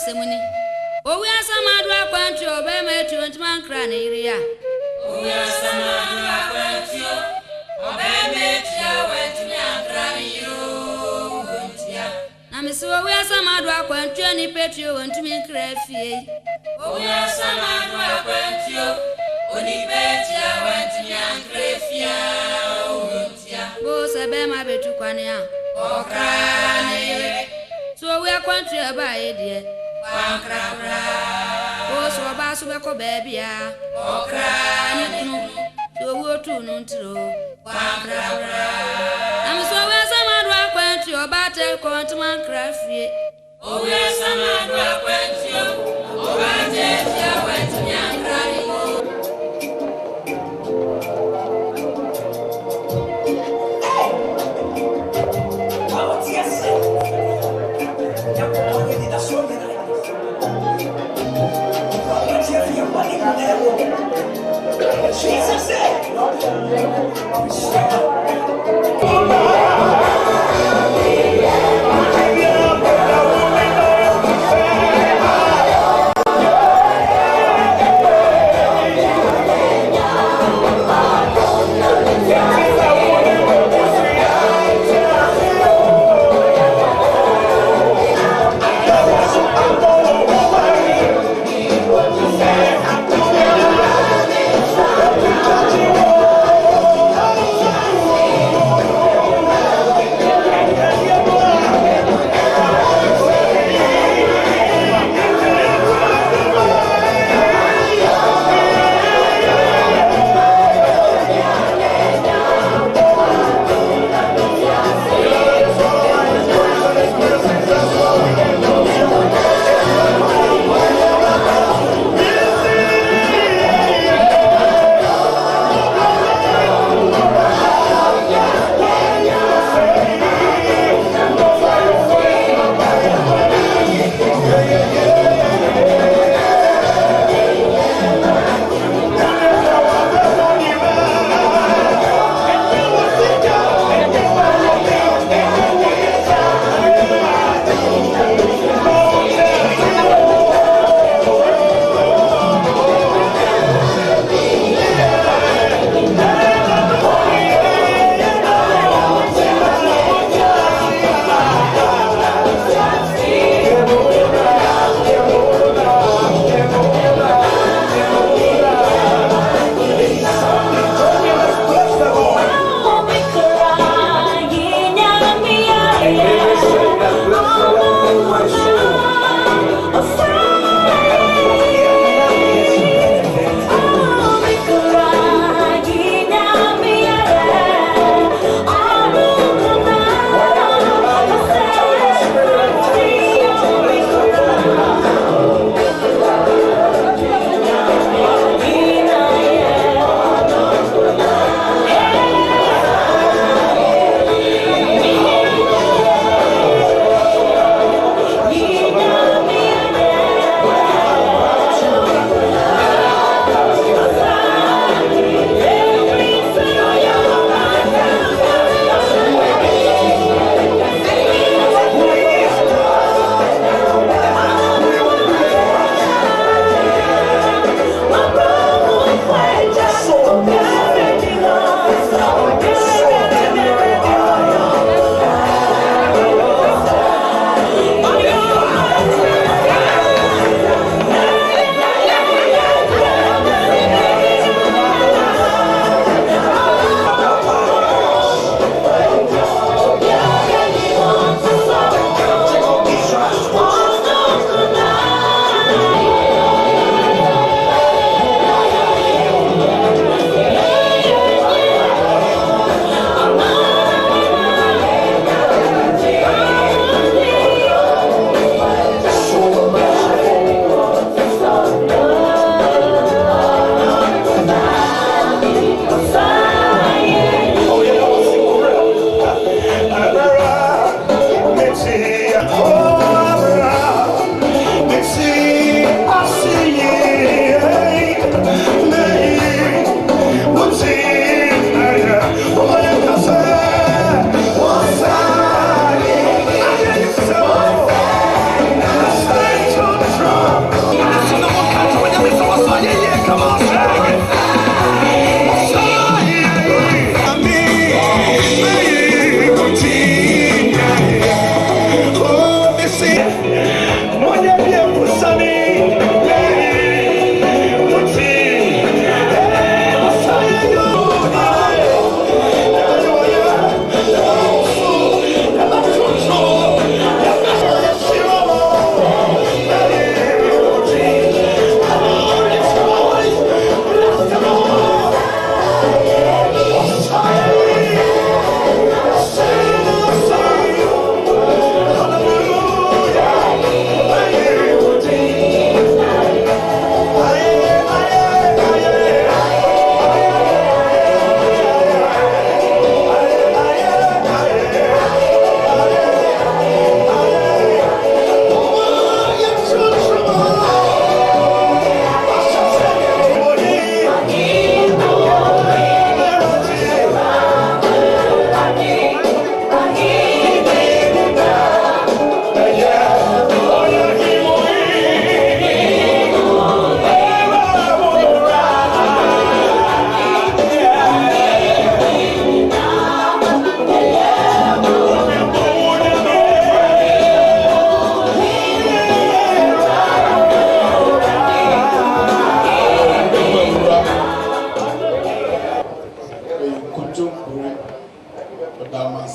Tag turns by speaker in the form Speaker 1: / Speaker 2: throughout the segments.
Speaker 1: Semuni. Oh, we are some other country of Bema to Antman Crania. Oh, we are some other country of Bema to so we are some other country and Petro and to me crafty. Oh, we are some other country. Only Petro went to me and crafty. Oh, Sabema Betuquania. Oh, cry. So we are country about it. Oh, so about Subaco baby, oh, cry, so we're too known to. I'm so well, some other country or battle continent crafty. Oh, yes, some other country, oh, I did, went to young crying. Jesus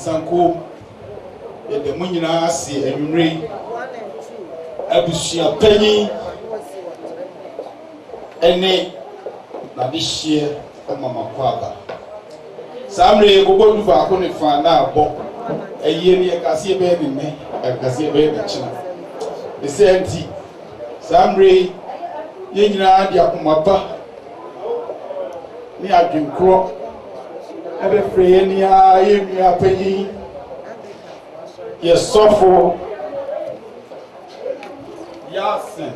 Speaker 2: Sanko, the Munina, see a Murray, Abusia Penny, and this year, Mama Quaga. Samre go to Vakoni find out, a year Cassia Baby, a Cassia Baby China. The same tea. Samre, Yena, Yakumapa, near Jim Crow, every free near Penny. Yes, so Yasin.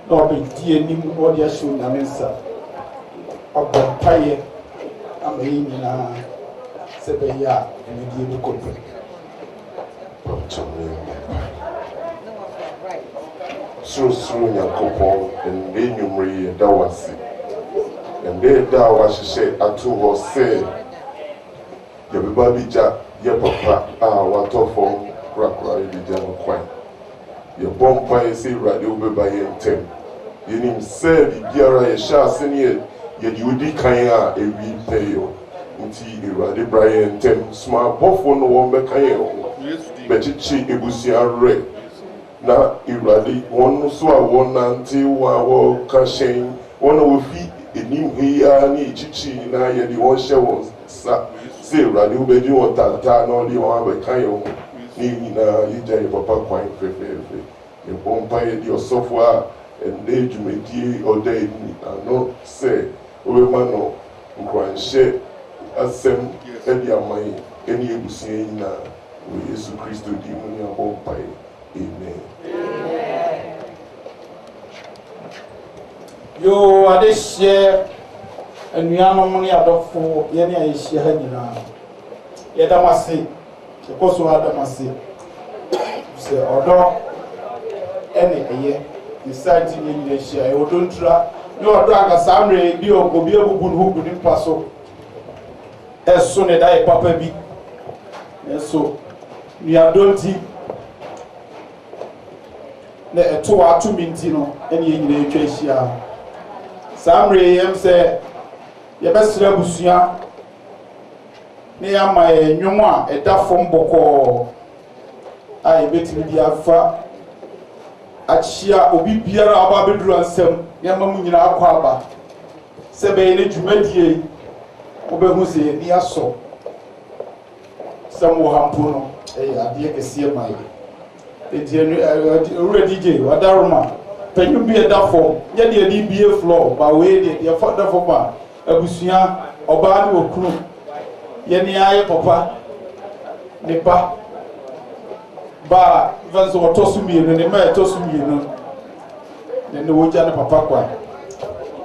Speaker 2: No big dear, or your shoe, Namisa. Of the pie, I'm in Sebeya, and the company.
Speaker 3: So soon, your couple, and then you marry a dawasi. And there, Dawa, she said, I told her, say, your baby jack, your papa, what for crack, the German quine. Your bomb pie say, radio by your tem. You name said, the Biara, a shall send you. Yet you did kaya a wee payo. Until you are the Brian Tem, small buffalo no one becayo. But it cheat a busia red. Now, you ready one so one until one cashing one of feet a new here need chichi now yet the one show say ready who bed you want that no the one becayo. Nina, you tell your papa quite fair. Your bumpire your software and they to make you or they no say. Mano, Nkwanche, Asem, Edia Mai, any Busiana, with Jesus Christ, Demonia Bompire. Amen.
Speaker 2: You are this year, and we are no money out of for any issue. Yadamasi, the Kosu Adamasi, say, although any year, decided in this year, I wouldn't try. No drag a Samre, be or go be able to put in Paso as soon as I papa be. And so we are don't see the 2 or 2 mintino any in the Asia. Samre, say, your best Rabusia near my Numa, a duff from Boko. I bet me the Alpha. Achia obi biara aba bedru ansem yema mu nyina akwaba sebe ne dwumadie obehu se ni aso samo hampo no ade kese mai etienu already DJ wadaroma panyu bi edafo ye de ni bie floor ba we de fada fo ba abusua oba ne okunu ye ni aye papa ne pa ba vanzo otosumiye ne ma otosumiye no ne woja ne papa kwa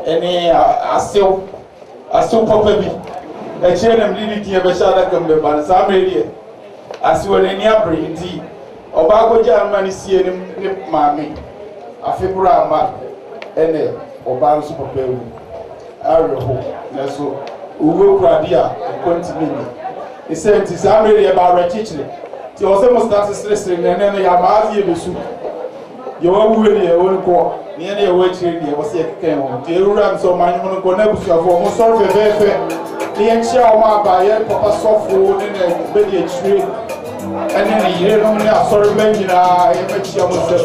Speaker 2: ene asew papa bi e chere na mdidi tie be sha da kam be ban sa mredie asew ne ni abre ndi oba goja ma ne sie ne maame afebura ma ene oba nso papa wu areho na so uwe kradi a continue e se nti sa mredie ba rechichire ti o se mo start stress ne ne ya maazi e besu yo wa wuwe ne e woni ko ne ne e wa chire ne e wo se keken ho ti erura nso manyu no ko na busuafo mo so fefe ne en chia o ma ba ye papa sofo ne ne be de chire ene ne yire no ne asori ba nyina e ma chia mo se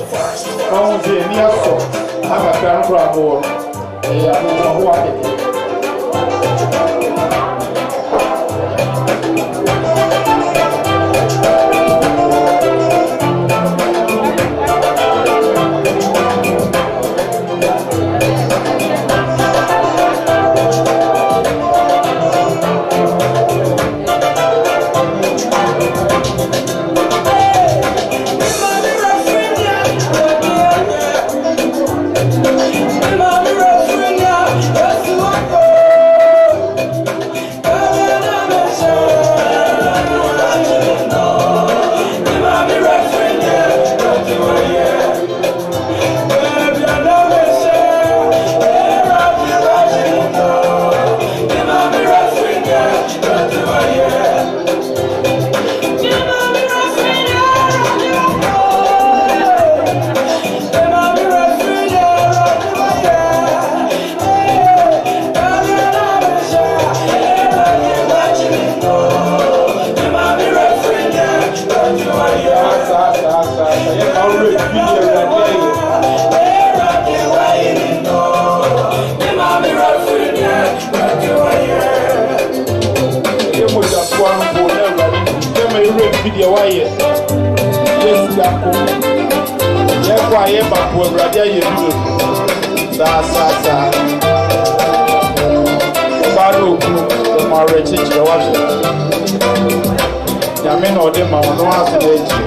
Speaker 2: no je ni aso aga kan kra bo e ya no ho ade
Speaker 4: Let's
Speaker 2: bi de waye yes ya ko ye kwa ye ba ko awurade aye bi sa ba no ku ma re chichire wa ya me no de ma no aso de chi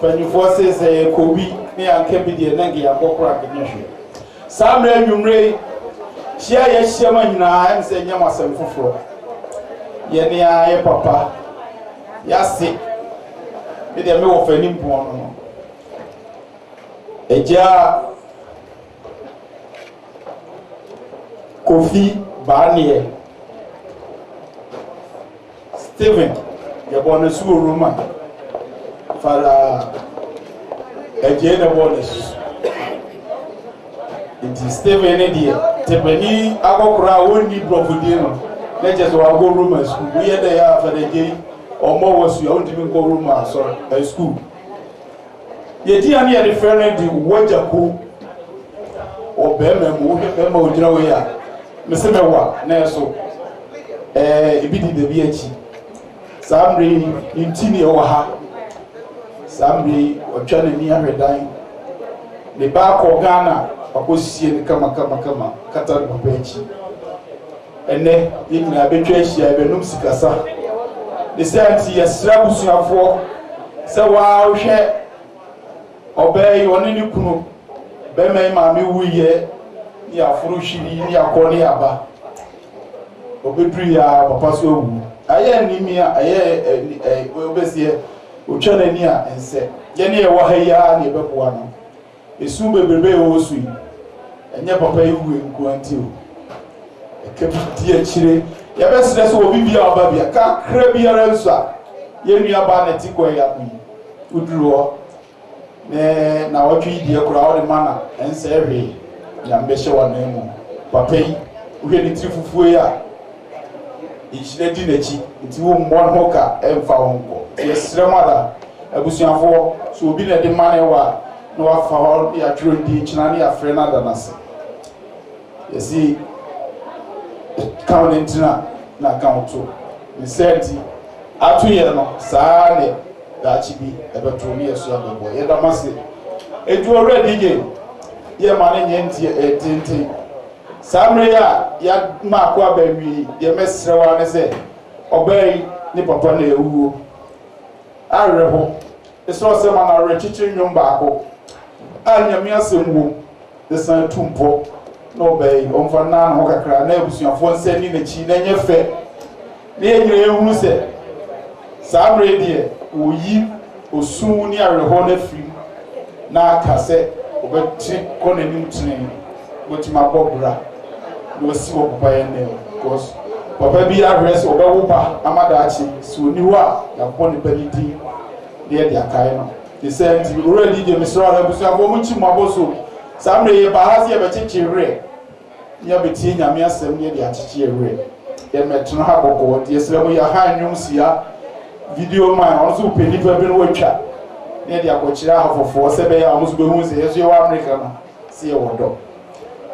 Speaker 2: Penny say Kobe, me and Kebby the Nangi and Bokra Ganesha. Samuel Numre, share yes, Shaman, and say Yamasam for Yenia, Papa, Yassi, with a mill of an import. A jar Kofi Barnier Stephen, the bonus woman. Father, a general bonus. It is Stephen Edia. Tepeni, Agokra, won't be Profudino. Let us go rumors. We are there for the day, or more was you won't even go rumors or a school. Yet, near the friend, the Wajaku or Bema, Ujawaya, Mr. Mewa, Neso, a bit in the VH. Some in Tini or Ha. Sambi ochane ni ahwedan le ba ko Ghana akosie ni kama kata no benchi ene yina betwa ahia benum sikasa de santi yasra busuafo se wa hwe obey oni ni kunu be mai ma me wuye ni afuru hwiri ni akoni aba obedru ya papa so wu aye ni mi aye obesie uchane ni a ense ye ne wo ha ya na ebeboa no esu bebrebe wo su yi enye papa ewu enku anti o ekepiti akire ya besere so obi bia oba bia ka kra biara nso a ye nua ba na tikọ ya bi uduro ne na wotwe die kura wo de mana ense ehwe ya mbehye wa na emu papa yi uhwe ni trifufuo ya ichire di nachi nti wo mmon ho ka emfa ho nko yesire mada abusuafo so obi na de mane wa no afa ho ya twiro di china ne afre na danase yesi counting na counto ni senti atu ye no saa ne da chibi ebeto ni yeso abebo ye da mase edu already ge ye mane nyenti tintin samre ya mako abawi ye mesre wa ne se obey ni papa na ewuo areho eso se ma na rechichi nwom baako anyame asemwo de san tumpo no obey onfa na ho kakra na ebusuafo nsani na chi na nyefe na enyire ehunu se samre die oyi osun ni areho na firi na kase obeti konanim tene botima bobra no si wo papa ene because papa bi address obewo pa amadachi so ni ho a ya poni panidi de dia kai no the same thing already the misra na busu afo mu chi maboso samre ye ba hasi ye bechichire nya beti nyame asem ne dia chichire ye metno ha boko de sere mu ya ha nwum sia video man on so peni pa bi no watwa ne dia ko chira hafofo se be ya musu be hu se yeso ye wa America no se ye wodo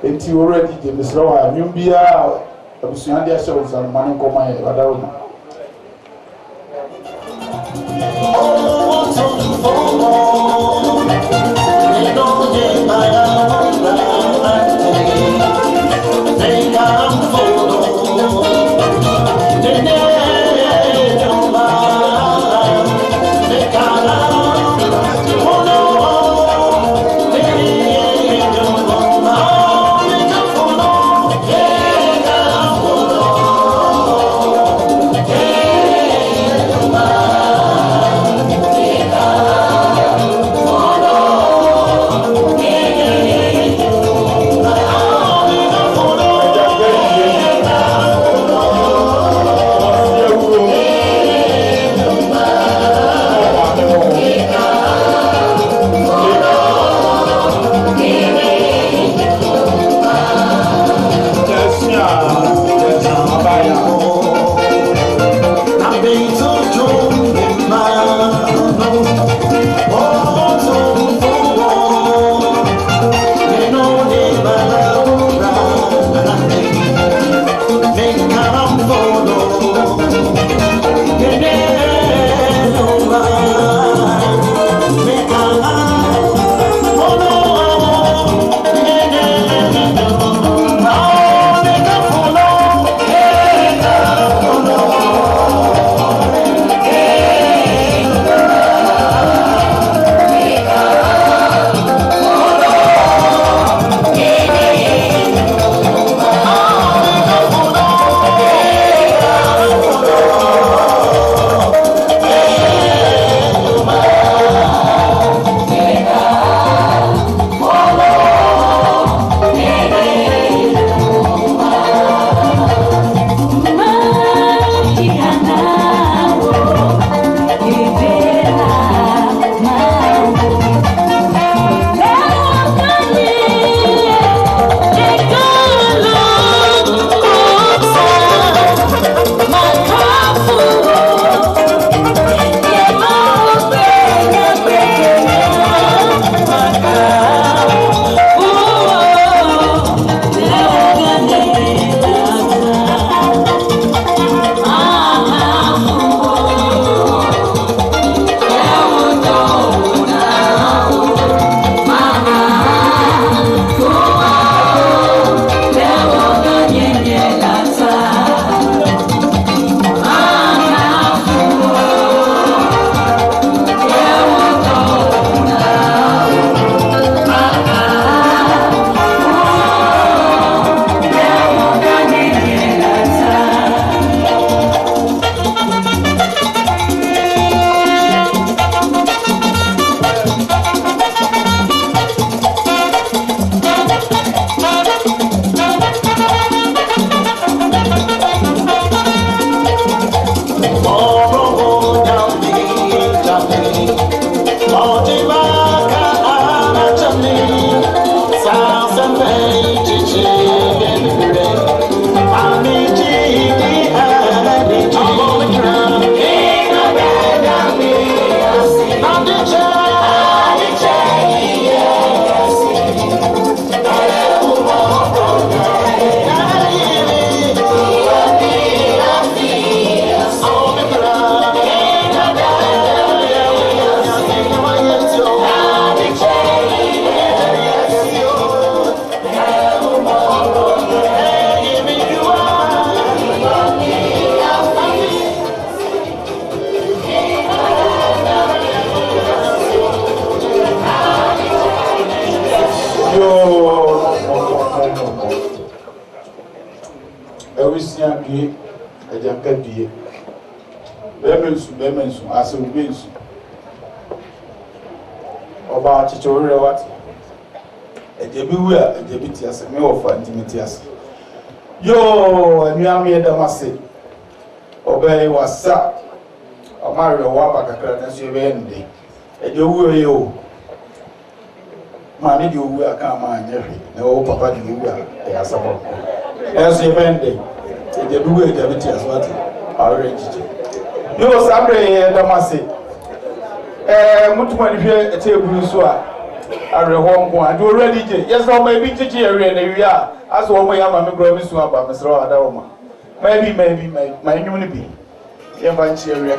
Speaker 2: enti already the misra wa nwum bia abusuan dia show san mane koma ye badaro no due agyanka due bɛɛma nsu ase obi nsu ɔbaa kyekyɛ owurɛ wate agya bi wu a agya bi te ase me wɔfa ntimi te ase yoo anuam yɛ dam ase ɔbɛyɛ wasa ɔmawerɛ wɔ aba kakra nanso yɛbɛyɛ no de agya wu yɛ o maame de owu a ka ma anyɛ hwee na ɔwɔ papa de owu a ɛyɛ asabɔ nanso yɛbɛyɛ no de agya bi wu agya bi te ase wate awerɛ nkyekye yoo saa berɛ yɛ dam ase mutuma ni hwɛ table so a awerɛhɔ nko a de already gye yɛsɛ ɔma ebi kyekye yɛwerɛ na wie a asɛ ɔma yɛ ama me korɔ me so aba mesrɛ wɔ ada wɔ ma ma nnwom no bi yɛmfa nkye yɛwerɛ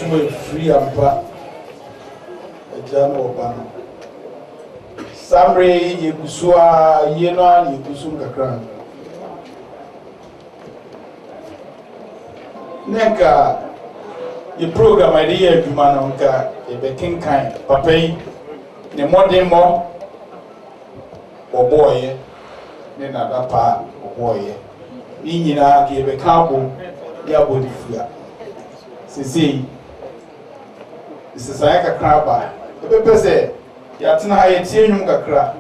Speaker 2: sumo free ampa ejano obano samre yegusua yeno an yegusum kakra neka the program idea adwuma no nka e be kenkan papa yi ne modern mo oboye ne nada pa oboye ni nyina ke be kabo ya body fia sisi sisa ka kraba e be pese ya tena ha ye tie nwum kakra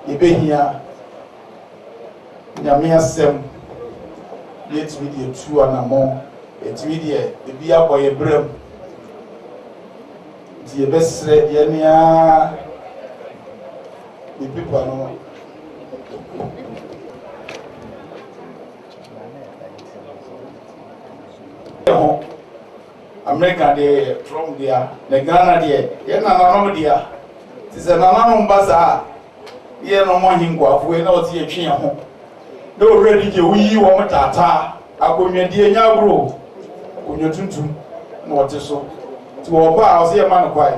Speaker 2: e be hia nyame asem yet video 2 anamo etwidie ebi aboye brem die besre ye nia the people no America de Trump dia ne Ghana de ye na no dia ti se na no mbaza ye no mo hinkwafu e na o ti etwe ho no ready je wi wo mtata akonwedie nya bro onyo tuntum na wote so ti wo ba o se ma no kwai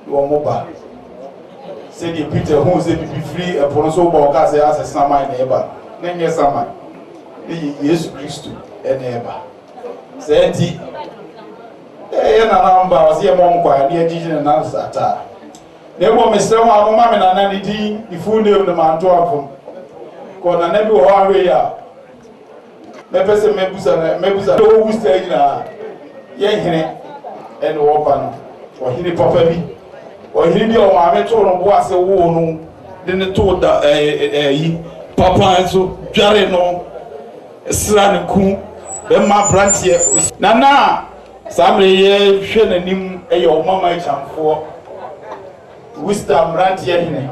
Speaker 2: wo mo ba se di Peter hu se bi free e pono so ba o ka se asesa man na eba na nye sama ni Yesu Kristo e na eba se ti e na namba o se mo kwai na ejiji na sata na mo mesra mo amoma me na na ni di full name na manto afom ko na bi wo ahwe ya mepese mebusa do wusta ina ye hene en wo pa no o hiri papa bi o hiri bi o ma me to no bo ase wo no de ne to da yi papa enso dware no sra ne ku be ma brantie na samre ye hwe nanim e o mama chamfo wisdom brantie hene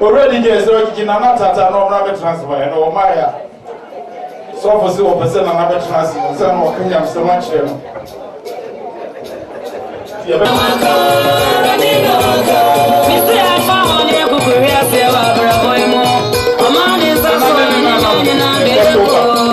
Speaker 2: already je so kina na tata no mra be transfer no ma ya so for say o person na be transfer so no kanya so much no ya be Mr. Alfa ne ku ku ya se wa bra boy mo mama ne sa so ni na be ko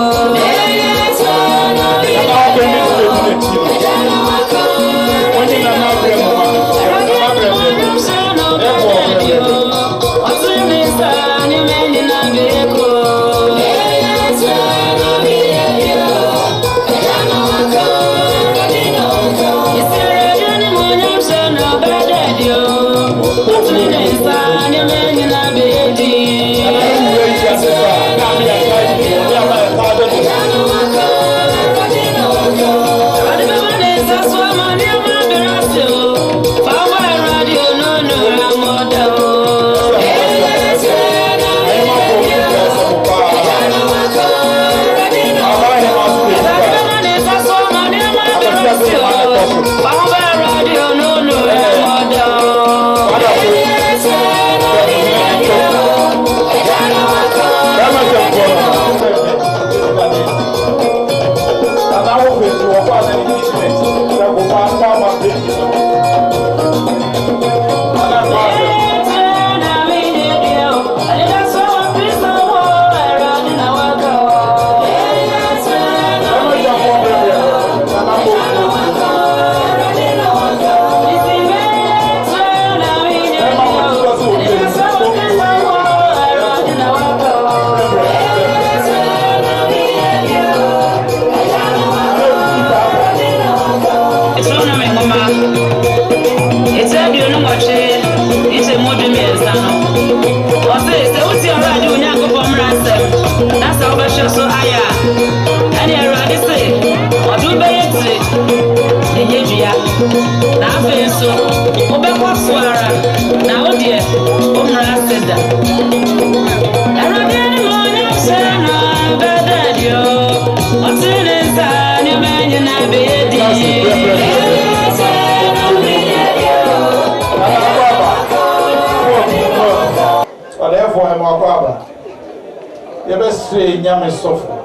Speaker 2: nyame sofo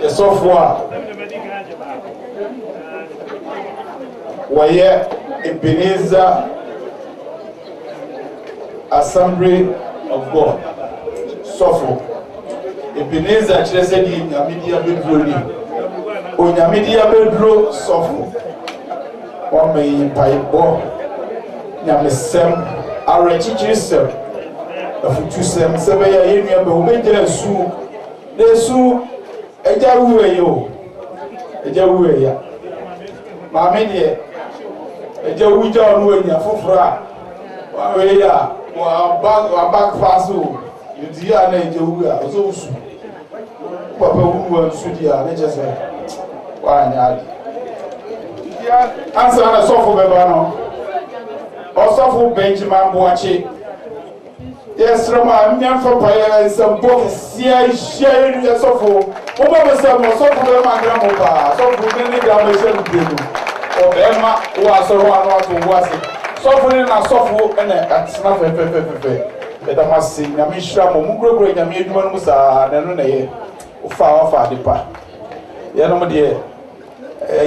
Speaker 2: esofo a waye Ebenezer Assembly of God sofo Ebenezer chese di nyame dia bedroni onyame dia bedro sofo wa me paibo nyamesem arechichirisem afutusem sebeya yenua be obegya su desu eja wueyo eja wueya maame de eja wuja onu anya fofora wa weya wa back pass o yudi ya na eja wuya ozo usu papa wuwa su dia na jese wa anya ansa na sofo beba no osofo Benjamin Boache yesrama nyamfa paya nsambo sia share yesofo mo ba besam sofo be ma gra mo ba sofo ne gra ma share denu o be ma wa so wa no ato wase sofo ne na sofo na atsena fe beda ma se nyame hira mo mugrogro nyame adwuma no musa na no na ye fa de pa ye no mo de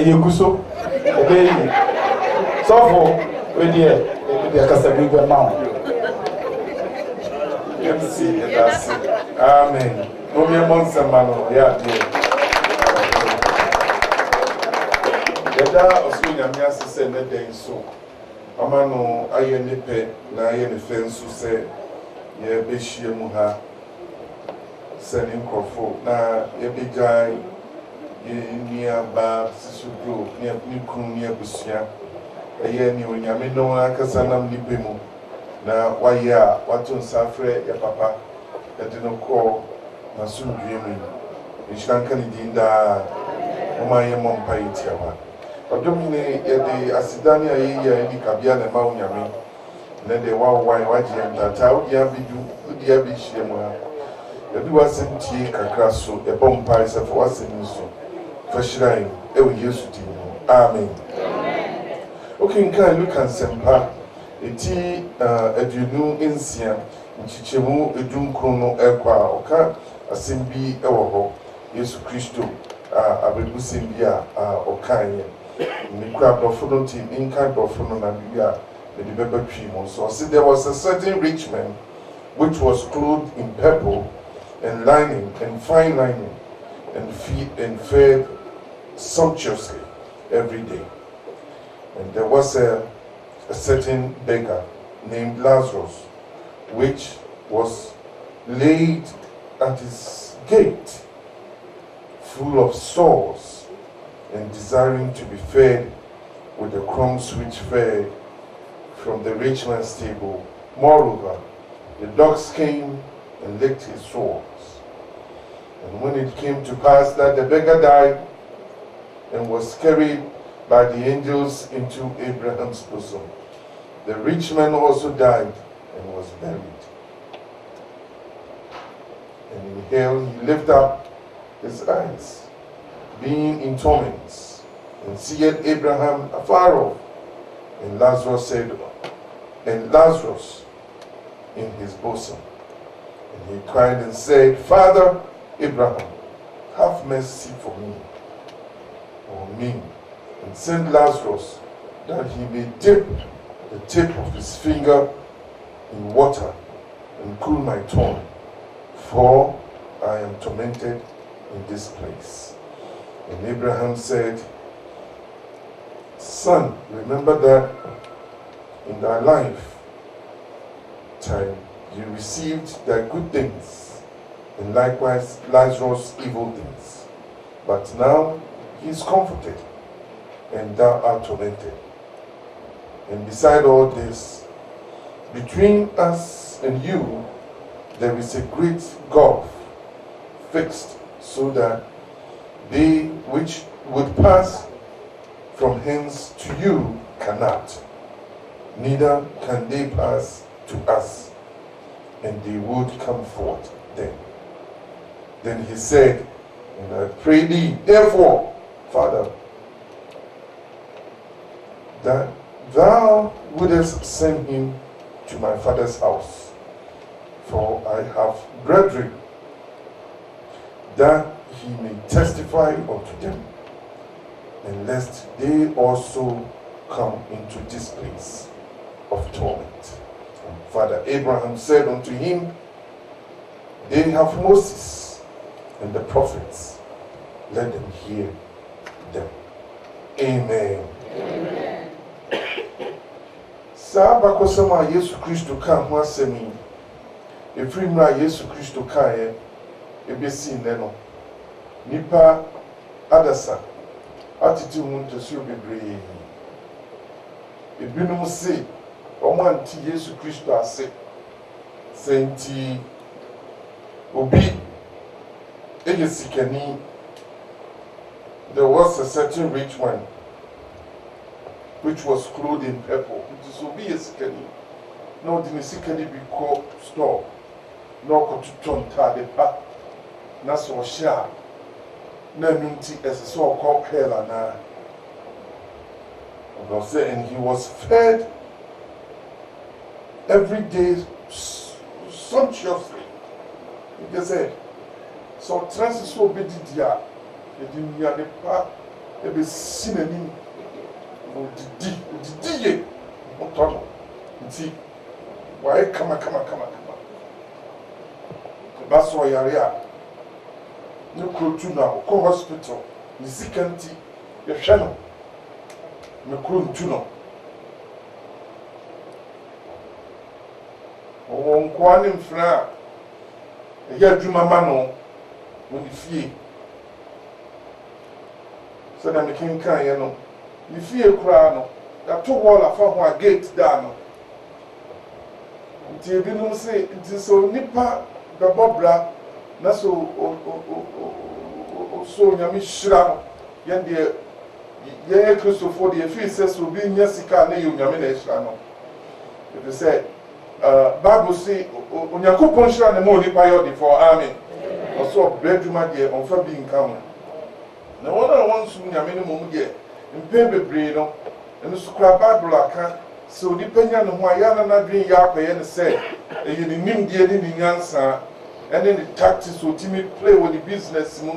Speaker 2: yeguso ebe yi sofo we de kasa bi gwa ma
Speaker 3: MC, that's it. Amen. No me monster man, yeah, dear. Yada Australia Mias said that day so. Amano, I am the pet, na I am the fence who said, ye beshia muha, sending crofo, na ye be jai, ye near bar, sisudu, near Nukun, near Busia, a year new Yamino, Akasanam Nipemo. Na waya watu nsafre ya papa edino ko na sundue mu nshranka ni dinda oma ye mompa yitiawa odomine yede asidani ayi ya ni kabia na ma unyame na de waje ntata odi abihie mu ha yede wasentie kakra so e bompa isefo waseni so fashiran e wo Yesu din amen. Okay, can look and sempa eti aduonu nsia nchichemu edunkron no ekwa oka asembi ewo ho Yesu Kristo abebusim bia okanye nikwa brofo ti inka brofo no na bia the beba twi mo so see there was a certain rich man which was clothed in purple and lining and fine lining and fed sumptuously every day. And there was a certain beggar named Lazarus, which was laid at his gate, full of sores, and desiring to be fed with the crumbs which fell from the rich man's table. Moreover, the dogs came and licked his sores. And when it came to pass that the beggar died and was carried by the angels into Abraham's bosom, the rich man also died and was buried. And in hell he lifted up his eyes, being in torments, and seeth Abraham afar off, and Lazarus in his bosom. And he cried and said, Father Abraham, have mercy for me, and send Lazarus that he may dip the tip of his finger in water and cool my tongue, for I am tormented in this place. And Abraham said, Son, remember that in thy life time you received thy good things, and likewise Lazarus evil things. But now he is comforted, and thou art tormented. And beside all this, between us and you, there is a great gulf fixed, so that they which would pass from hence to you cannot, neither can they pass to us, and they would come forth then. Then he said, and I pray thee, therefore, Father, that thou wouldest send him to my father's house, for I have brethren, that he may testify unto them, and lest they also come into this place of torment. And Father Abraham said unto him, They have Moses and the prophets, let them hear them. Amen. Saa bakosɛm a Yesu Kristo ka ho asɛm yi, ɛfiri mmerɛ a Yesu Kristo kaeɛ ɛbɛsii nnɛ no, nipa adasa atete mu ntɔsuo bebree. Ebinom se wɔn ante Yesu Kristo ase sɛ nti obi ɛyɛ sikani. There was a certain rich man which was clothed in purple. It is obi yɛ sikani na ɔde ne sikani bi kɔ store na ɔkɔtotɔ ntaade pa na sɛ ɔhyɛ a na ɛnu nti ɛsɛ sɛ ɔkɔ hell anaa. And he was fed every day sumptuously. He said, so trans so bedidia, the Dinyane pa, a be synonym of the D. Otono. See, why come. The Basso Yaria. No crew to now, co hospital, the sick anti, the channel. Me kuro ntuno wɔn nkoa ne mfra a ɛyɛ adwuma ma no wɔ ne fie sɛdeɛ mekenkaeɛ no ne fie koraa no yɛato wall afa ho a gate daa no nti ebinom se nti sɛ onipa bɛbɔ bra na so so Nyame hyira no yɛn deɛ yɛyɛ Kristofo deɛ ɛfiri sɛ sɛ obi nyɛ sika na yɛ Onyame na ɛhyira no. Ɛfiri sɛ Bible se Onyankopɔn hyira ne ma onipa yɛ ɔdefoɔ. Amen. Ɔsɛ ɔbrɛ adwuma deɛ ɔmfa bi nka ho. Na wɔn a wɔnsom Nyame no mmom deɛ mpɛn bebree no ɛno so kora Bible aka sɛ onipa nya ne ho a yɛ na n'adwene yɛ akɔyɛ ne sɛ ɛyɛ ne nimdeɛ ne ne nyansa ɛne ne tactics ɔtumi play wɔ ne business mu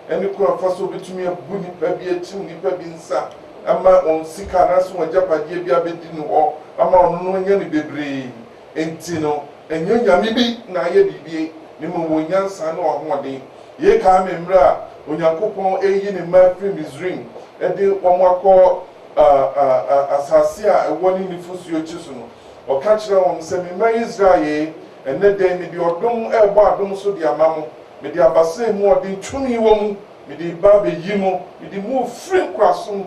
Speaker 3: ɛne kora fa so obɛtumi abu nipa bi akyim nipa bi nsa ama on sika na so wɔgyapadeɛ bi abɛdi no hɔ ama ɔno no nyɛ ne bebree enti no ɛnyɛ Nyame bi na ayɛ bibie ne mu wɔ nyansa na ɔhoɔden yɛ ka me mmerɛ a Onyankopɔn ɛyi ne mma firi Misraim ɛde wɔn akɔ asase a ɛwɔ ne nifosuo akyi so no ɔka kyerɛ wɔn sɛ me mma Israel ɛnɛ dɛn mede ɔdom ɛbɔ adom so de ama mo mede abasɛ mu ɔde ntwumi wɔ mu mede ba bɛyi mu mede mu ofiri nkorasom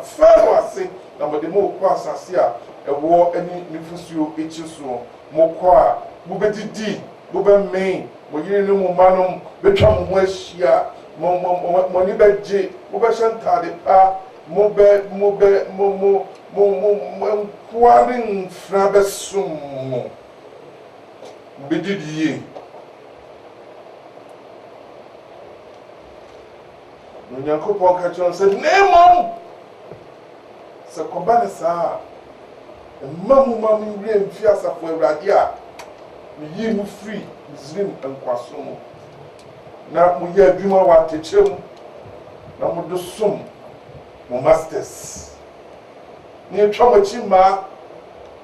Speaker 3: Pharaoh ase na mede mu kɔ asase a ɛwɔ ɛne nifosuo akyi so mo kɔ a mobɛdidi mobɛmɛn mo yere ne mo ma nom bɛtwa mo ho ahyia mo ani bɛgye mobɛhyɛ ntaade pa nkoa ne mfra bɛsom mo mobɛdidi yie. Onyankopɔn ka kyerɛ sɛ na mmom sɛ kɔba ne saa mma mu wura mfi asafo Awurade a meyi mu firi Misraim nkwaso mu na moyɛ adwuma wɔ atɛkyerɛ mu na mode som mo masters ne yɛtwa mo akyi mmaa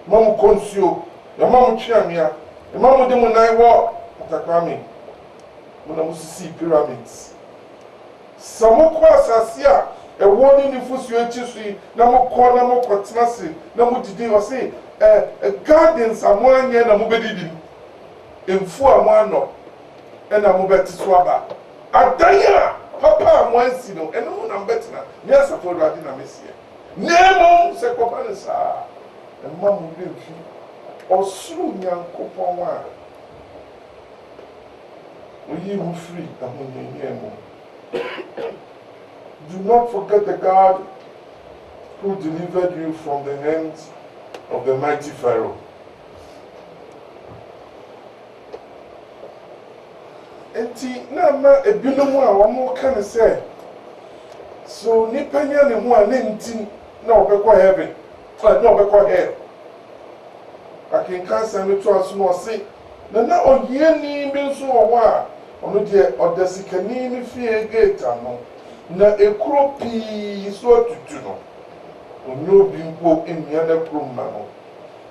Speaker 3: ma mo kɔ nsuo yɛma mo twe anwea yɛma mo de mo nan wɔ atakwame mo na mo sisi pyramids. Sɛ mokɔ asase a ɛwɔ ne nifosuo akyi so yi na mokɔ na mokɔtena se na modidi ɔse gardens a mo anyɛ na mobɛdidi mfuo a mo anɔ ɛna mobɛte so aba adan a papa a mo ansi no ɛno mo na mobɛtena ne asafo Awurade na mesiɛ na mmom sɛ kɔba ne saa ɛma mo werɛ mfi ɔsoro Nyankopɔn a oyi mo firi ahonyanyan mu. Do not forget the God who delivered you from the hands of the mighty Pharaoh. Enti na ma ebinom a wɔn ka ne sɛ so nipa nya ne ho a ne nti na ɔbɛkɔ heaven na ɔbɛkɔ hell. Akenka asɛm no to aso no ɔse na ɔhiani bi nso wɔ hɔ a ɔno deɛ ɔda sikani ne fie gate ano na ekuro pii so atutu no onye obi mpo nnua na kurom ma no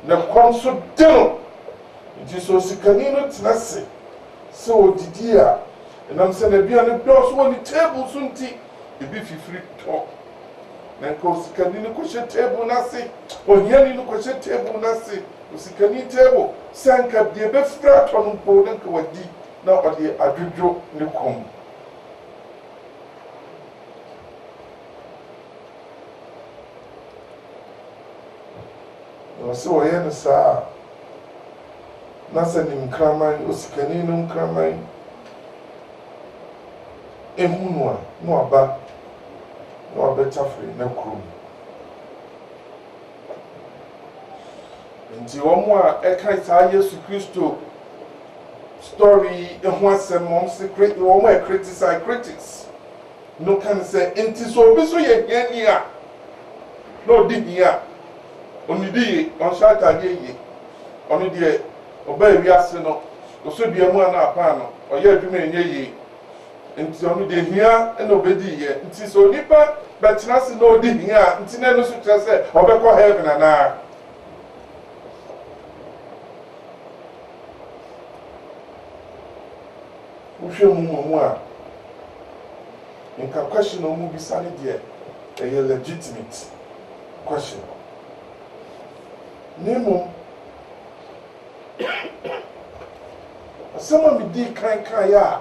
Speaker 3: na kɔm so de no nti so sikani no tena se sɛ odidi a ɛnam sɛ n'aduane dɔɔso wɔ ne table so nti ebi fifiri tɔ na nka osikani no kɔhyɛ table n'ase ohiani no kɔhyɛ table n'ase osikani table sɛ nka deɛ bɛfiri atɔ no mpo na nka wadi na ɔde adwodwo ne kɔn na ɔsɛ ɔyɛ no saa na sɛ ne nkraman osikani no nkraman ehu no a na ɔba na ɔbɛtafere na kurom nti wɔn a ɛka saa Yesu Kristo story ho asɛm wɔn se wɔn a criticize critics no kan sɛ nti so obi so yɛ hiani a na ɔdi hia onidi yie ɔnhyɛ ataadeɛ yie ɔno deɛ ɔbaa ewiase no ɔso dua mu a na apaa no ɔyɛ adwuma enye yie nti ɔno deɛ hia na ɔbɛdi yie nti so nipa bɛtena se na ɔdi hia nti na ɛno so kyerɛ sɛ ɔbɛkɔ heaven anaa wohwɛ mu a nka question ɔmo bisa ne deɛ ɛyɛ legitimate question ne mmom asɛm a medi kankaeɛ a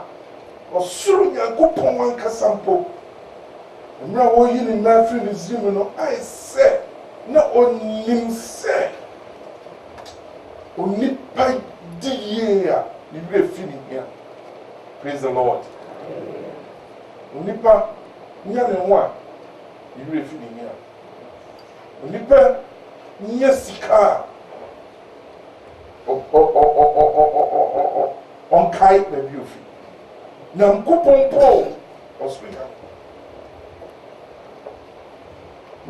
Speaker 3: ɔsoro Nyankopɔn ankasa mpo mmerɛ a wɔyi ne mma afiri Misraim no ayɛ sɛ na ɔnim sɛ onipa di yie a ne werɛ fi ne hia. Praise the Lord. Onipa nya ne ho a ne werɛ fi ne hia. Onipa nya sika a ɔnkae baabi ofi. Nyankopɔn mpo ɔsoro nya.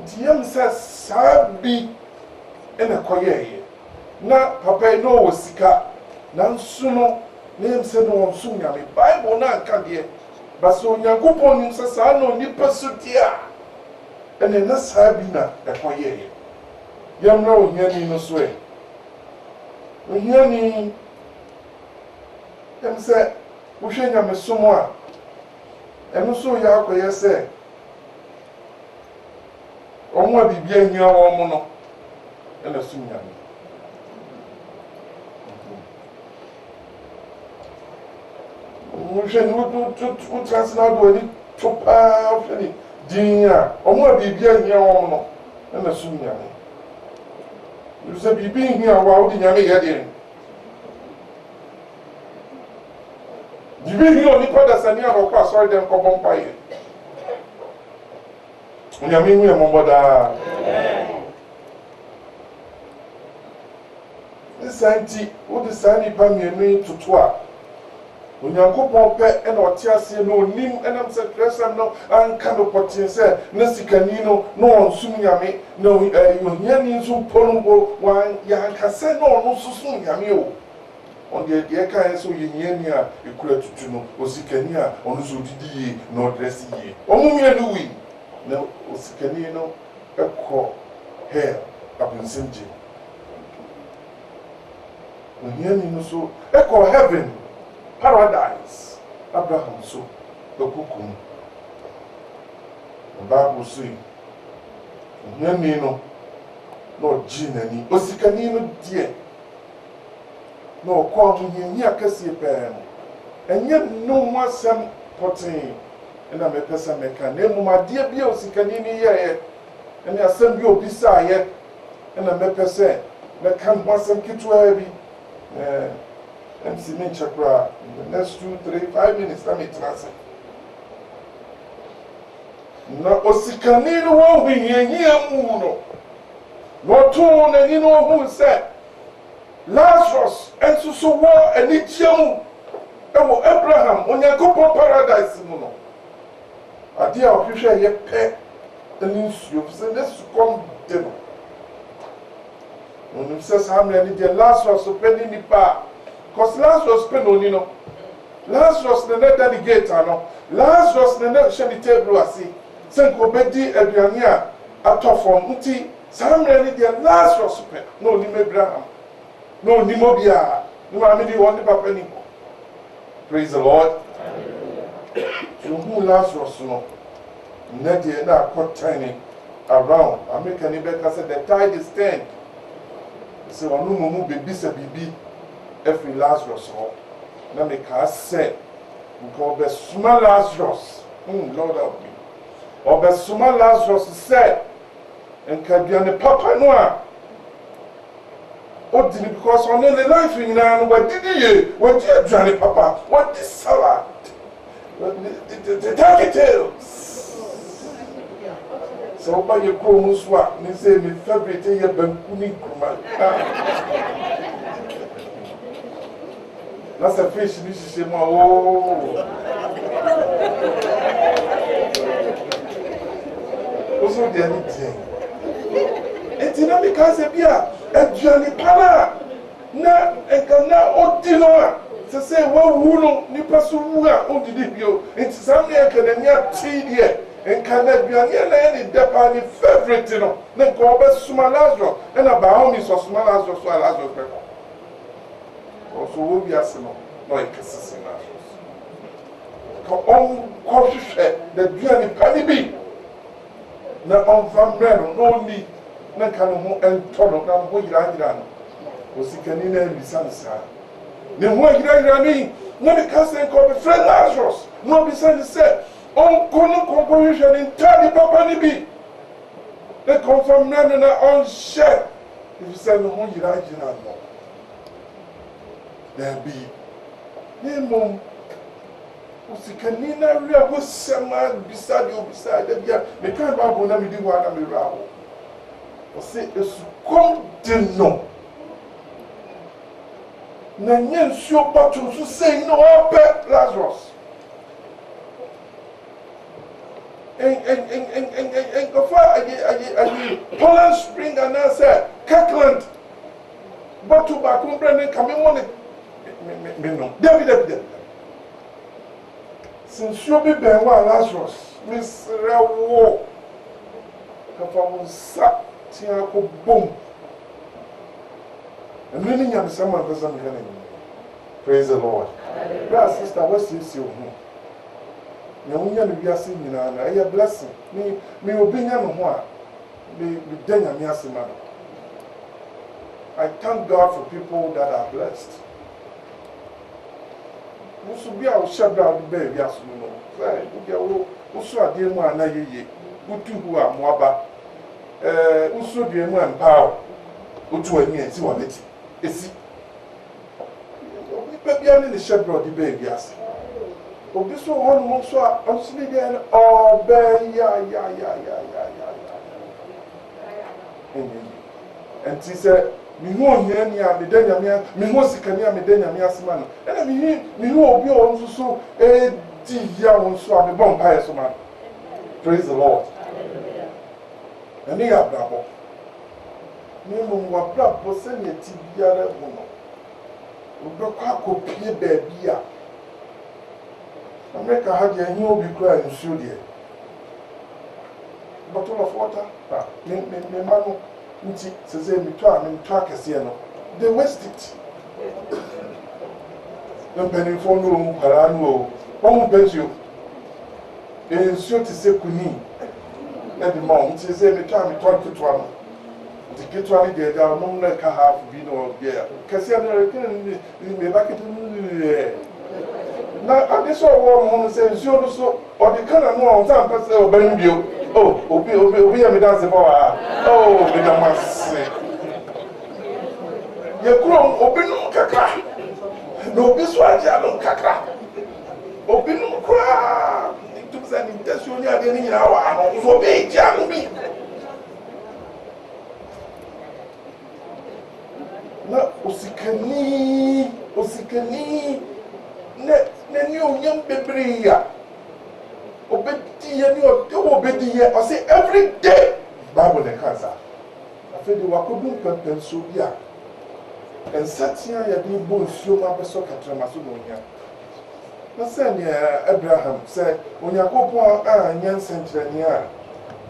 Speaker 3: Nti yam sɛ saa bi ɛna kɔyɛɛyɛ na papa yi na ɔwɔ sika nanso no na yam sɛ na ɔnsom Nyame Bible na anka deɛ basa Onyankopɔn nim sɛ saa na onipa so deɛ a ɛna na saa bi na ɛkɔyɛɛyɛ yam na ohiani no so ohiani yam sɛ wohwɛ Nyamesom a ɛno so yɛ akɔyɛ sɛ ɔmo a biribi ahia wɔn no ɛna som Nyame wohwɛ ne wotrase na wode w'ani to paa wohwɛ ne din a ɔmo a biribi ahia wɔn no ɛna som Nyame sɛ biribi nhia wo a wode Nyame yɛ deɛ biribi hia onipa dasani a ɔkɔ asɔre dɛm kɔbɔ mpaeɛ Nyame hu yɛ mmɔbɔ daa ne saa nti wode saa nnipa mmienu yi toto a Onyankopɔn pɛ ɛna ɔte aseɛ na onim ɛnam sɛ Twerɛsɛm no anka no pɔtee sɛ na sikani no na ɔnsom Nyame na ohiani nso mpo no mpo yɛankasɛ na ɔno nso som Nyame o ɔno deɛ kaeɛ sɛ ɔyɛ hiani a ɛkura tutu no osikani a ɔno nso ɔdidi yie na ɔdrɛse yie ɔmo mmienu wi na osikani no ɛkɔ hell abonsɛm gye ohiani no so ɛkɔ heaven paradise Abraham so ɛkukum the Bible say ohiani no na ɔgye n'ani osikani no deɛ na ɔkɔ ahohiahia kɛseɛ pɛɛ no ɛnyɛ nnom asɛm pɔtee ɛna mepɛ sɛ mɛka na mmom adeɛ bi a osikani no yɛeɛ ɛne asɛm bi a obisaeɛ ɛna mepɛ sɛ mɛka ho asɛm ketewaa bi MC Mincha Kra in the next 2, 3, 5 minutes na metena se na osikani no wo hihia mu no no to na ni no hu se Lazarus enso so wo anigyia mu ewo Abraham Onyankopɔn paradise mu no ade a ohwehwɛ yɛ pɛ ani nsuo se ne su kom de no no se saa mmerɛ ni de Lazarus pɛ ni nipa because Lazarus pɛ no ni no Lazarus na delegate ano Lazarus na hyɛ ne table ase sɛ nko bɛdi aduane a atɔ fam nti saa mmerɛ ni de Lazarus pɛ na onim Abraham na onim obi a ne maame di wɔn ne papa ni praise the Lord you who Lazarus no Nadia na caught tiny around. American Ibeka said the tide is turned. So one mumu baby sa bibi every Lazarus ho. Na me ka say because the small Lazarus. Lord help me. Or the small Lazarus said and kabiane papa no what did because on the life in now what did you what did Johnny papa what is salad the tails so by your chrome swap me say me favorite ye bankuni kuma that's a fish this is oh also the anything etina me ka se bia aduane para na ekana odino se se wa wu no nipa so wu a odidi bio enti sam ne ekana ti die enkana aduane na ni depa ni favorite no na ko be suma Lazarus na ba ho mi so suma Lazarus so Lazarus be ko so wo bi ase no no ekesese Lazarus ko on ko hwehwe da aduane pa ni bi na on fa mero no ni na kan ho entono na ho yira no osikani na bisansa ne ho yira ni na me ka sen ko be friend Lazarus no bisansa on kono composition in tadi papa ni bi the confirm na on share if you say no ho yira no there be ne mom osikani na wi a ho sema beside bia me kan ba bo na me di wa na me ra você esconde-no. Nanyen sio patu su say no ope Lazarus. En go fa ayi Poland Spring and I say Kirkland. Batu ba kumbrane kame money. Me no. David. Since you be ben wa Lazarus, Miss Rewo. Kafa sa tia ko boom. And really am someone doesn't hear me. Praise the Lord. Brother, sister, what's this you? Nyamunya no biase nyina na a blessing. Me obenya no ho a me denya me asema. I thank God for people that are blessed. Musu bia o shabra do be biase no. Say, usu ade mu ana yeye. Utu hu amoaba. Usu de mu empower. Utu ani esi wa beti. Esi. Obi bia ni shabra de be biase. Obi so won mo so a onsini de obe ya. And she said, "Me ho hia ni a me danya me ho sikani a me danya me asema no. Na me ho obi o so di ya won so a me bon pae so man." Praise the Lord. And me abrabo. Me mo wa brabo se ne ti biara mo no. Obi kwa kopie ba bia. America had a new big cry in Sudia. Bottle of water, me manu, nti, says me track a sieno. They waste it. No penny for no parano, one bench you. And sure to say Kuni. Every month, she said, me try me talk to one. The get one day, there are no like a half bean or beer. Cassiano, me back it. Now, this all one says, you so, or the kind of no time pass over Benbio. Oh, Obi, me dance about. Oh, Madame Massey. You grown, open no cacra. No, this one, no cacra. Open no cra. It took an intention at any hour. For me, Jammy. No, Osikani. Ne new baby ya obedi ya ni obedi ya I say every day Bible the cancer I feel the wakodun pempen so bia and satia ya bi bo nsuo ma beso katrama so no nya na say ne Abraham say onyakopo a nyansen kyerani a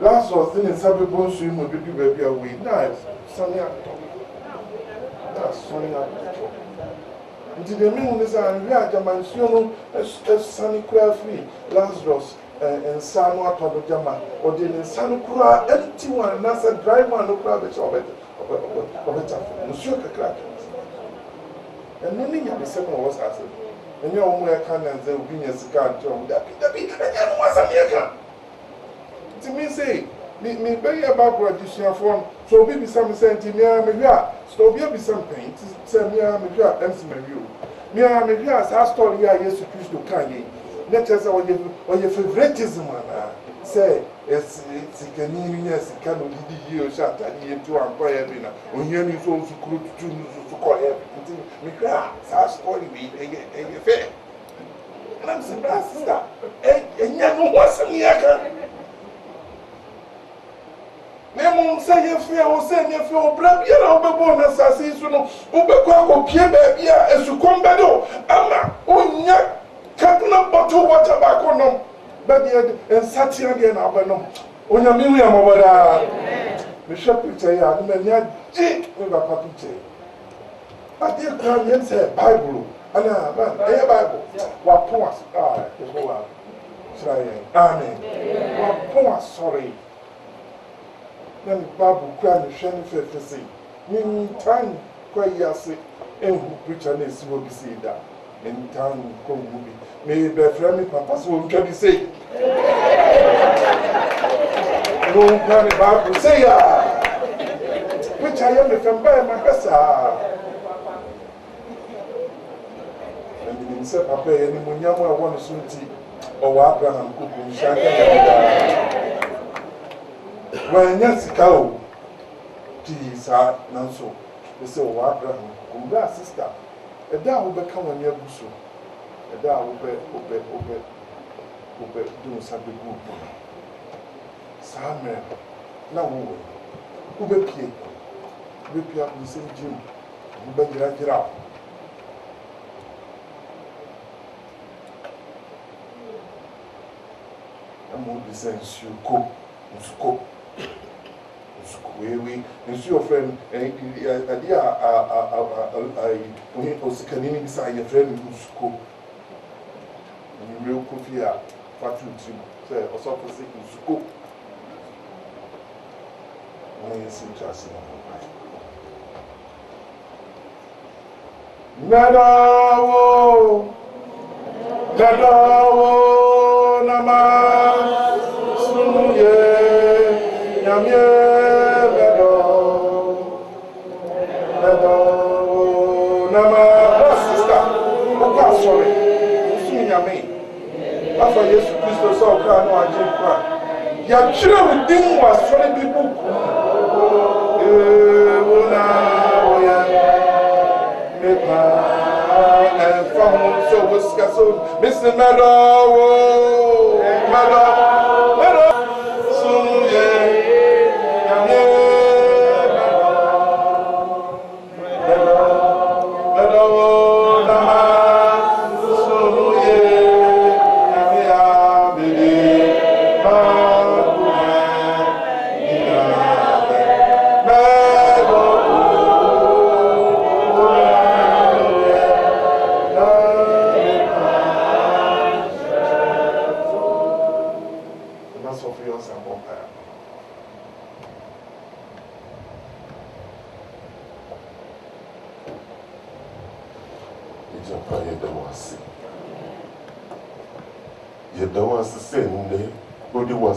Speaker 3: Lazarus din sabe bo nsuo mo bibi ba bia we na sonia Nti de mi hu ne say anwi ajamansuo no esani kura free Lazarus
Speaker 4: nsa no atɔ do gyama ɔde ne nsa no kura empty one na sɛ dry one no kura bɛkyɛ ɔbɛta nsuo kakra ɛno ne nyamesɛm na ɔwɔ saa asɛm ɛnyɛ ɔmo ɛka na nzɛ obi nya sika ante ɔmo dabi ɛnyɛ no asɛm yɛka nti me sɛ me bɛyɛ baako adesuafoɔ no sɛ obi bisa me sɛ nti mea mehwɛ a sɛ obi abisa mpɛn nti sɛ mea mehwɛ a ɛmsi mawie o mea mehwɛ a saa story a Yesu Kristo ka yɛ na kyerɛ sɛ ɔyɛ favoritism anaa sɛ sikani nya sika no didi yie o hyɛ atade yɛ nti wankɔ yɛ bi na ohia ni nso nsukuru tutu nso kɔ yɛ nti mehwɛ a saa story wei ɛyɛ fɛ na msɛ bra sister ɛnyɛ no ho asɛm yɛka Nemo say yefia o say yefia o bra bia na obebo na sase so no obekọ akopie ba bia esukom bede o ama onya kaduna bottle water ba konom ba dia ensatia dia na obenom onya mi wi amobada me hwe picture ya na nya ji me ba pa picture ade kwa yen say bible ana ba e bible wa pon as e wa sray amen wa pon as sorry na ni babu kwa ni hwe ni fefese ni tan kwa yase enhu preacher na esi wo bi sei da ni tan ko ngubi me be fra mi papa so ntwa bi sei no kwa ni babu sei ya preacher ya me famba ma kasa ni se papa ya ni munyamu a wonu so nti o wa Abraham ko ko nshaka ya wanya sika o ti sa nanso ese o Abraham kumba sister eda wo be ka wani abuso eda wo be do sabe gu po sa me na wo be pie ko se jim wo be gira amu bi sensu ko usko we nsu your friend adia we osikani ni bisa your friend usko ni real coffee a fatu tim say osopo say usko we see chance nadawo nama sunuye Nyamye nama sister oka sorry usu nyame afa Yesu Kristo so oka no aje kwa ya kire within wa sorry people wona oya mepa and from so was so Mr. Mado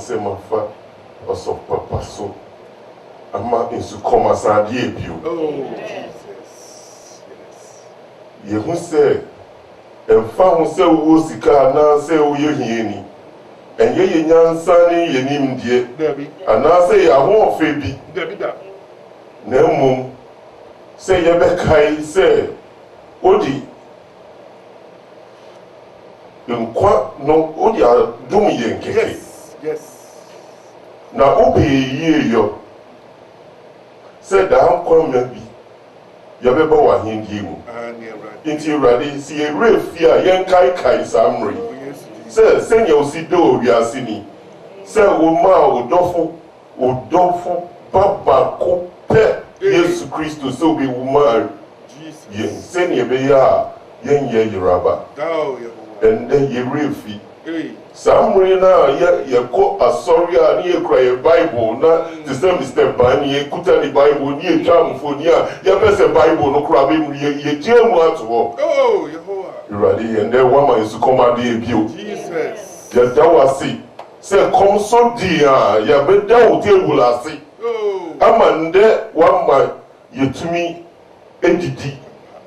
Speaker 4: Semafa of Papa so ama insu koma sadi ebio. Oh Jesus. Yes. Ye hu se emfa hu se wo sika na se wo ye hieni. Enye ye nyansa ni ye nimdie. Dabi. Ana se ya ho ofe bi. Dabi da. Na mum se ye be kai se odi nkwa no odi adum ye nkeke. Yes. Na obe ye yo. Said down come maybe. Yabeba wa hindi mu. Inti ready see a real fear yen kai samri. Say send your sido we are sini. Say o dofo baba ko pe Yesu Kristo so be woman. Jesus. Yen send ye be ya yen ye raba. And then ye real fear.
Speaker 3: Samre na ye ko asori a ni ekura ye Bible na the same step ban ye kuta the Bible ni e twamfo ni a ye pese Bible no kura be mu ye jemu ato ho.
Speaker 4: Oh, Yehovah.
Speaker 3: Ready and then one man is command e bio.
Speaker 4: Jesus.
Speaker 3: Ya dawasi. Say come so dia ya be da o table ase.
Speaker 4: Oh.
Speaker 3: Amande one man yetumi edidi.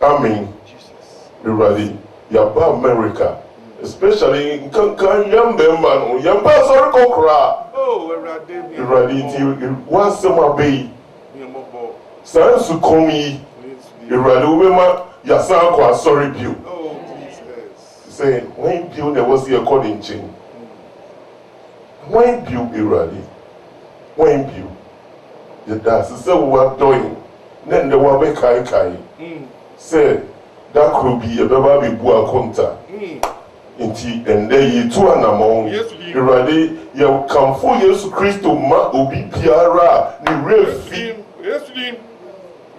Speaker 3: Amen.
Speaker 4: Jesus.
Speaker 3: Ready. Ya ba America. Especially in Kankan Yambemano, Yambasor Kokra.
Speaker 4: Oh, Erade.
Speaker 3: Eradi, once summer bay. Sans Sukomi, Eraduma, Yasanko, sorry, Pew.
Speaker 4: Oh, Jesus.
Speaker 3: Say, when Pew there was the according chain. When Pew Eradi, when Pew, the dance, so what doing. Then the Wabe Kai Kai. Say, that could be a baby bua conta. Inti ende yitu anamon irade ya kamfo Yesu Kristo ma obi biara ni refi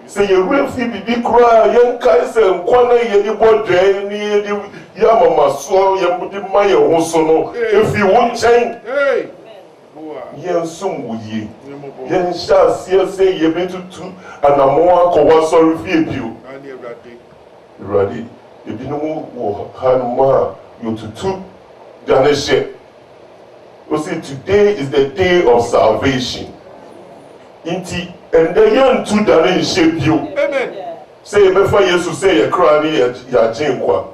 Speaker 3: se ye refi bibi kura yen kai se nkwana ye di bodwe ni ye di ya mama so ye mudi ma ye ho so no efi won chen yen sum wuyi yen sha se ye betutu anamon akwa sorry fi ebio irade ebinumu wo hanuma Yotutu Ganeshe. You see, today is the day of salvation. Inti and the young two Ganeshe you.
Speaker 4: Amen.
Speaker 3: Say before Jesus say a cranny ya jinkwa.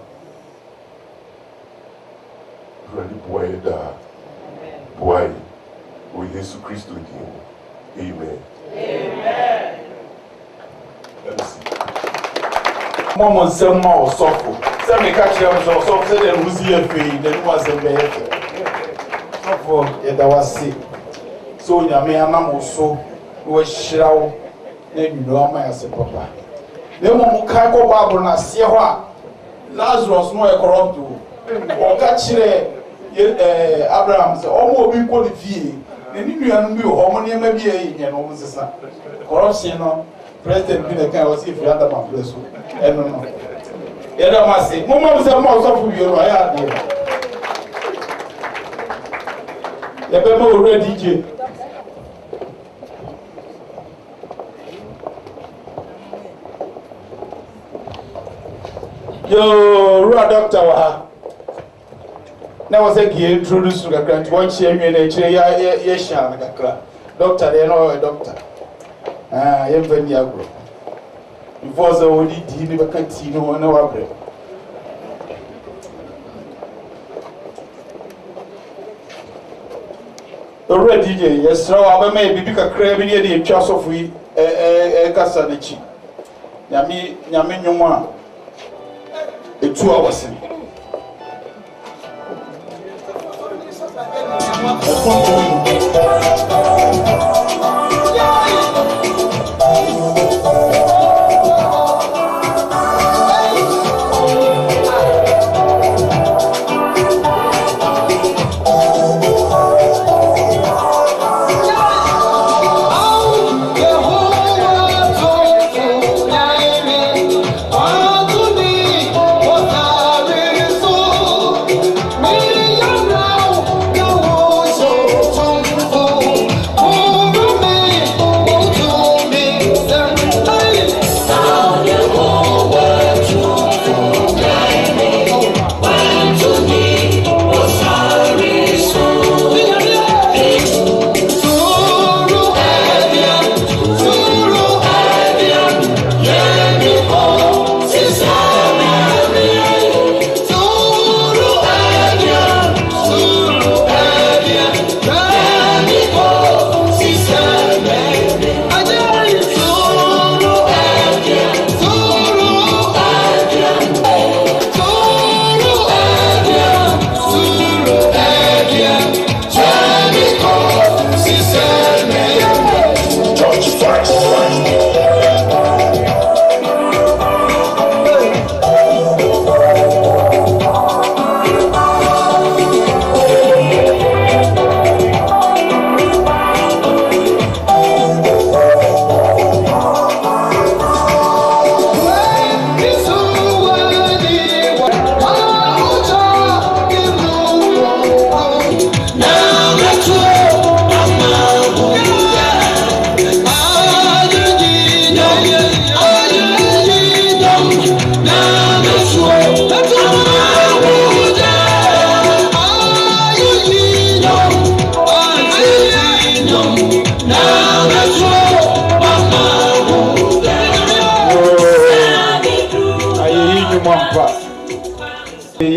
Speaker 3: Ready boy da. Boy. We Jesus Christ with him. Amen.
Speaker 1: Amen.
Speaker 3: Let's see.
Speaker 2: Mama Selma or Sofo. Send me catch them so say them who's here for then was a better. Sofo, that was sick. So, Yammy, and I'm also was shroud. Then you know my as a papa. Then Momo Kako Bible na Sierra Lazarus no a corrupt or catch Abraham, almost be qualified. Then you and you, harmony maybe a almost corruption. President bin kan was if you under my place. No. Ya da ma say, mo ma say mo so fu bi ro ya de. Ya be mo ready DJ. Yo, Rua doctor wa ha. Na was a gi introduce to the grant one share me na chire ya sha na kakra. Doctor dey no a doctor. Yɛmfa ni agorɔ before sɛ wɔde di ne bɛka tii no hɔ na wabrɛ ɔwura DJ yɛsrɛ wo abɛma yɛ biribi kakraa bi ne yɛde yɛtwa asɔfo yi ɛkasa n'akyi nyame nnwom a ɛtu a wɔsen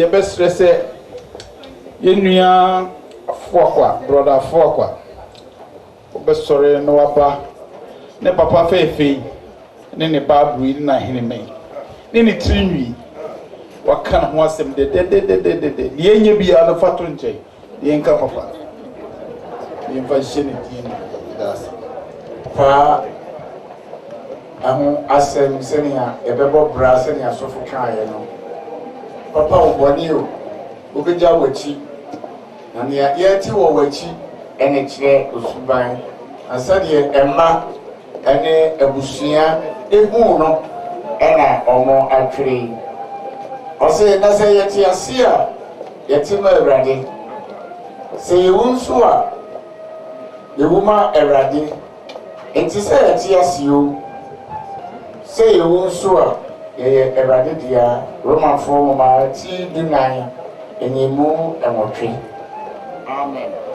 Speaker 2: best say yenua afokwa brother afokwa obesore no waba ne papa fefe ne babu na hinime ne trinwi waka ho asem de yenye bia no fato nche yenka papa yemfa shene tin das
Speaker 5: pa ahu asem senia ebebo bra senia sofo kae no papa oboni o obeja wachi na ne ye ti wo wachi ene kire osuban asade emma ene abusua ehu no ena omo atwere ose na se yeti asia yeti ma awrade se yewunso a yewuma awrade enti se yeti asio se yewunso a ye awrade dia Roman form ma ti dunan enimu emotwe amen.